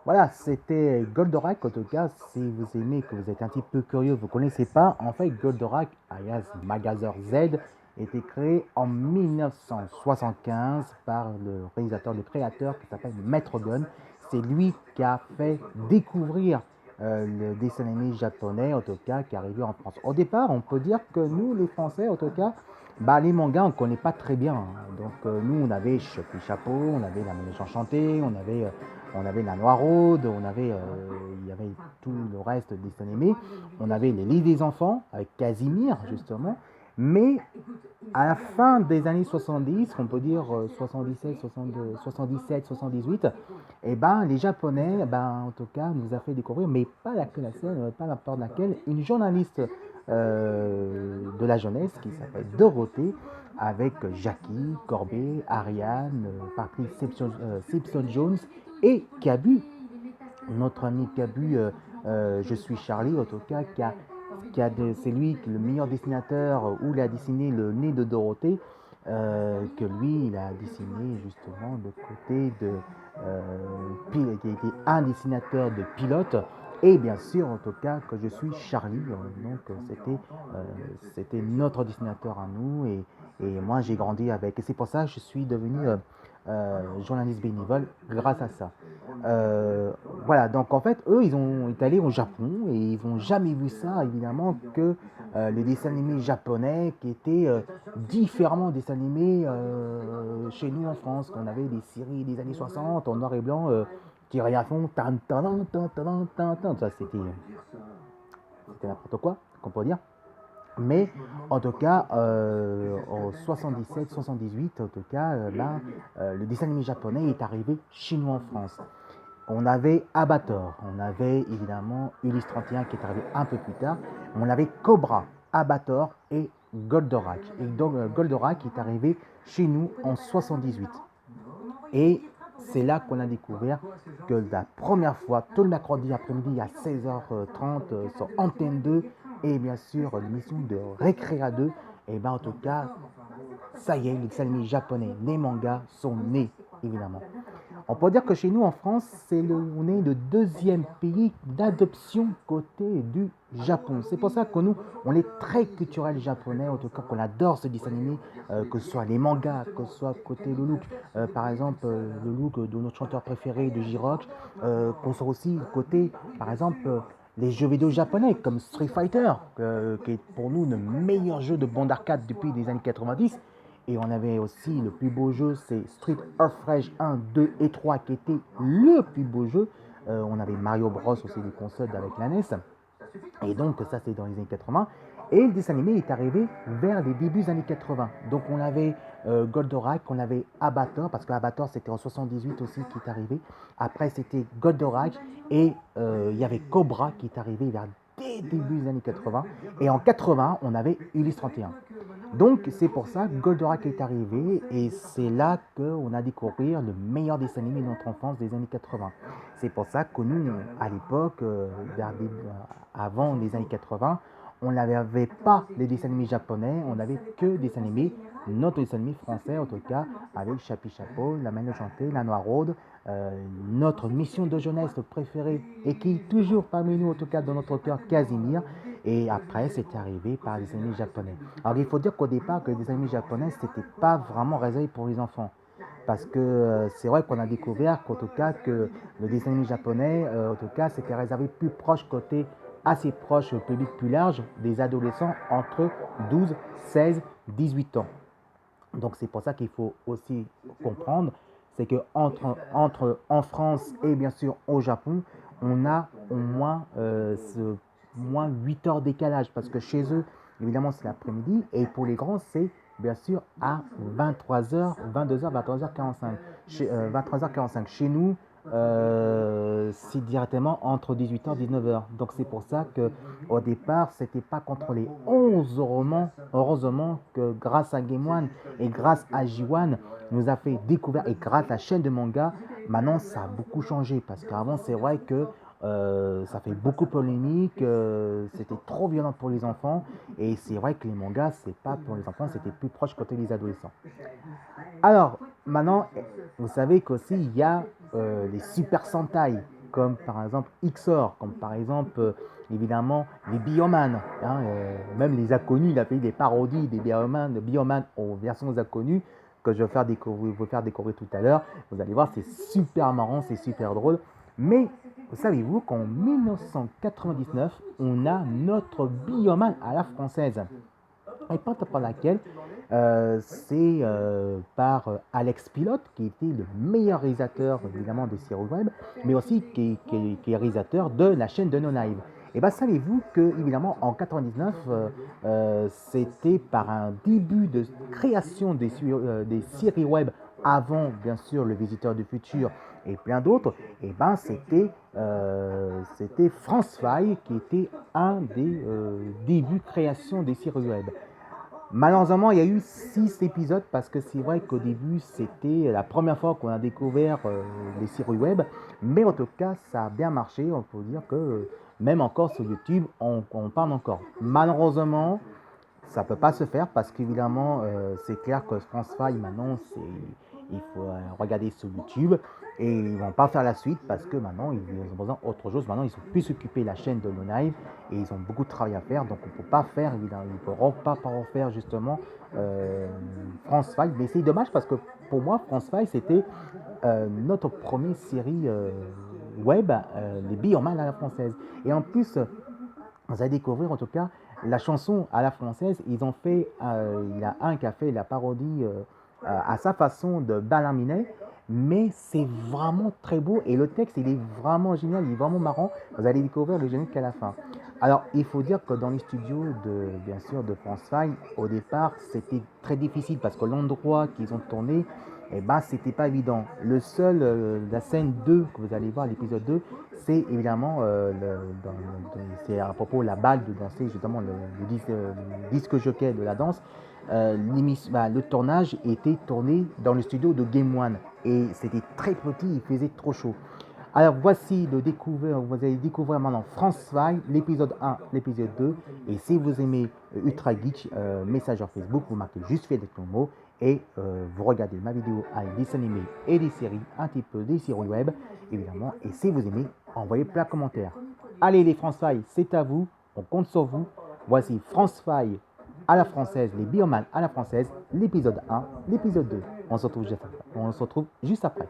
Voilà, c'était Goldorak. En tout cas, si vous aimez, que vous êtes un petit peu curieux, vous ne connaissez pas, en fait, Goldorak, alias Magazor Z, a été créé en 1975 par le réalisateur, le créateur qui s'appelle Maître Gun. C'est lui qui a fait découvrir le dessin animé japonais, en tout cas, qui est arrivé en France. Au départ, on peut dire que nous, les Français, en tout cas, bah, les mangas, on ne connaît pas très bien, hein. Donc, nous, on avait Chopi Chapeau, on avait La Ménage Enchantée, on avait la Noiraude, il y avait tout le reste des dessins animés. On avait les livres des enfants avec Casimir justement. Mais à la fin des années 70, on peut dire 77, 62, 77, 78, et ben les Japonais, ben en tout cas, nous a fait découvrir, mais pas pas la part de laquelle, une journaliste de la jeunesse qui s'appelle Dorothée, avec Jackie, Corbet, Ariane, Patrick Simpson Jones et Cabu, notre ami Cabu, Je suis Charlie, en tout cas, c'est lui le meilleur dessinateur où il a dessiné le nez de Dorothée, que lui, il a dessiné justement le côté de qui a été un dessinateur de pilote. Et bien sûr, en tout cas, que je suis Charlie. Donc, c'était notre dessinateur à nous. Et moi, j'ai grandi avec. Et c'est pour ça que je suis devenu journaliste bénévole grâce à ça. Euh, voilà, donc en fait, eux, ils ont été allés au Japon et ils n'ont jamais vu ça, évidemment, que les dessins animés japonais qui étaient différemment des dessins animés chez nous en France, qu'on avait des séries des années 60 en noir et blanc qui rien font, tan, tan, tan, tan, tan, tan. Ça, c'était n'importe quoi, qu'on peut dire. Mais en tout cas, en 77-78, en tout cas, là, le dessin animé japonais est arrivé chez nous en France. On avait Abator, on avait évidemment Ulysse 31 qui est arrivé un peu plus tard, on avait Cobra, Abator et Goldorak. Et donc Goldorak est arrivé chez nous en 78. Et c'est là qu'on a découvert que la première fois, tout le mercredi après-midi à 16h30 sur Antenne 2, et bien sûr l'émission de Récréa 2, et bien en tout cas, ça y est, les animés japonais, les mangas sont nés, évidemment. On peut dire que chez nous en France, on est le deuxième pays d'adoption côté du Japon. C'est pour ça que nous, on est très culturel japonais, en tout cas qu'on adore ce dessin animé, que ce soit les mangas, que ce soit côté le look, par exemple le look de notre chanteur préféré de J-Rock, qu'on soit aussi côté, par exemple, les jeux vidéo japonais comme Street Fighter, qui est pour nous le meilleur jeu de bande d'arcade depuis les années 90. Et on avait aussi le plus beau jeu, c'est Street of Rage 1, 2 et 3 qui était le plus beau jeu. On avait Mario Bros aussi des consoles avec la NES. Et donc ça c'est dans les années 80. Et le dessin animé est arrivé vers les débuts des années 80. Donc on avait Goldorak, on avait Abator, parce que Abator c'était en 78 aussi qui est arrivé. Après c'était Goldorak et il y avait Cobra qui est arrivé vers des débuts des années 80. Et en 80 on avait Ulysse 31. Donc c'est pour ça que Goldorak est arrivé et c'est là qu'on a découvert le meilleur dessin animé de notre enfance des années 80. C'est pour ça que nous, à l'époque, avant les années 80, on n'avait pas les dessins animés japonais, on n'avait que des dessins animés, notre dessin animé français en tout cas, avec Chapi Chapeau, La Main Enchantée, La Noiraude, notre mission de jeunesse préférée et qui est toujours parmi nous, en tout cas dans notre cœur, Casimir. Et après, c'est arrivé par les animés japonais. Alors, il faut dire qu'au départ, que les animés japonais, c'était pas vraiment réservé pour les enfants. Parce que c'est vrai qu'on a découvert qu'en tout cas, que le dessin animé japonais, en tout cas, c'était réservé plus proche, côté assez proche, au public plus large, des adolescents entre 12, 16, 18 ans. Donc, c'est pour ça qu'il faut aussi comprendre, c'est que entre en France et bien sûr au Japon, on a au moins moins 8 heures décalage parce que chez eux, évidemment, c'est l'après-midi et pour les grands, c'est bien sûr à 23h, 22h, 23h45. 23h45. Chez nous, c'est directement entre 18h et 19h. Donc c'est pour ça que au départ, c'était pas contrôlé. Heureusement que grâce à Game One et grâce à J1, nous a fait découvrir et grâce à la chaîne de manga, maintenant ça a beaucoup changé parce qu'avant c'est vrai que ça fait beaucoup polémique, c'était trop violent pour les enfants et c'est vrai que les mangas c'est pas pour les enfants, c'était plus proche côté des adolescents. Alors maintenant, vous savez qu'aussi il y a les Super Sentai. comme par exemple XOR, comme par exemple évidemment les Bioman, hein, même les inconnus, il a fait des parodies des Bioman aux versions inconnues que je vais vous faire découvrir tout à l'heure. Vous allez voir, c'est super marrant, c'est super drôle. Mais savez-vous qu'en 1999, on a notre Bioman à la française, et pas par laquelle c'est par Alex Pilote, qui était le meilleur réalisateur évidemment de séries web, mais aussi qui est réalisateur de la chaîne de No Live. Et bien savez-vous que évidemment en 99, c'était par un début de création des séries web avant bien sûr le Visiteur du Futur et plein d'autres, et ben c'était France Faille qui était un des débuts création des séries web. Malheureusement, il y a eu 6 épisodes parce que c'est vrai qu'au début, c'était la première fois qu'on a découvert les séries web. Mais en tout cas, ça a bien marché. On peut dire que même encore sur YouTube, on parle encore. Malheureusement, ça ne peut pas se faire parce qu'évidemment, c'est clair que France 5 maintenant, il faut regarder sur YouTube et ils ne vont pas faire la suite parce que maintenant, ils ont besoin d'autre chose. Maintenant, ils sont plus s'occuper de la chaîne de No Live et ils ont beaucoup de travail à faire. Donc, on ne peut pas faire, évidemment, ils ne pourront pas refaire justement France 5. Mais c'est dommage parce que pour moi, France 5, c'était notre première série web, les billes en mal à la française. Et en plus, vous allez découvrir en tout cas la chanson à la française. Ils ont fait, il y a un qui a fait la parodie à sa façon de Bernard Minet, mais c'est vraiment très beau et le texte il est vraiment génial, il est vraiment marrant. Vous allez découvrir le générique à la fin. Alors il faut dire que dans les studios de bien sûr de France 5, au départ c'était très difficile parce que l'endroit qu'ils ont tourné, eh ben, c'était pas évident. Le seul, la scène 2 que vous allez voir, l'épisode 2, c'est évidemment, c'est à propos de la balle de danser, justement le disque jockey de la danse. Le tournage était tourné dans le studio de Game One et c'était très petit, il faisait trop chaud. Alors voici vous allez découvrir maintenant France 5, l'épisode 1, l'épisode 2. Et si vous aimez Ultra Geek, message sur Facebook, vous marquez juste fait avec ton mot et vous regardez ma vidéo avec des animés et des séries, un petit peu des séries web, évidemment. Et si vous aimez, envoyez plein de commentaires. Allez les France 5, c'est à vous, on compte sur vous. Voici France 5 à la française, les Bioman à la française, l'épisode 1, l'épisode 2. On se retrouve juste après.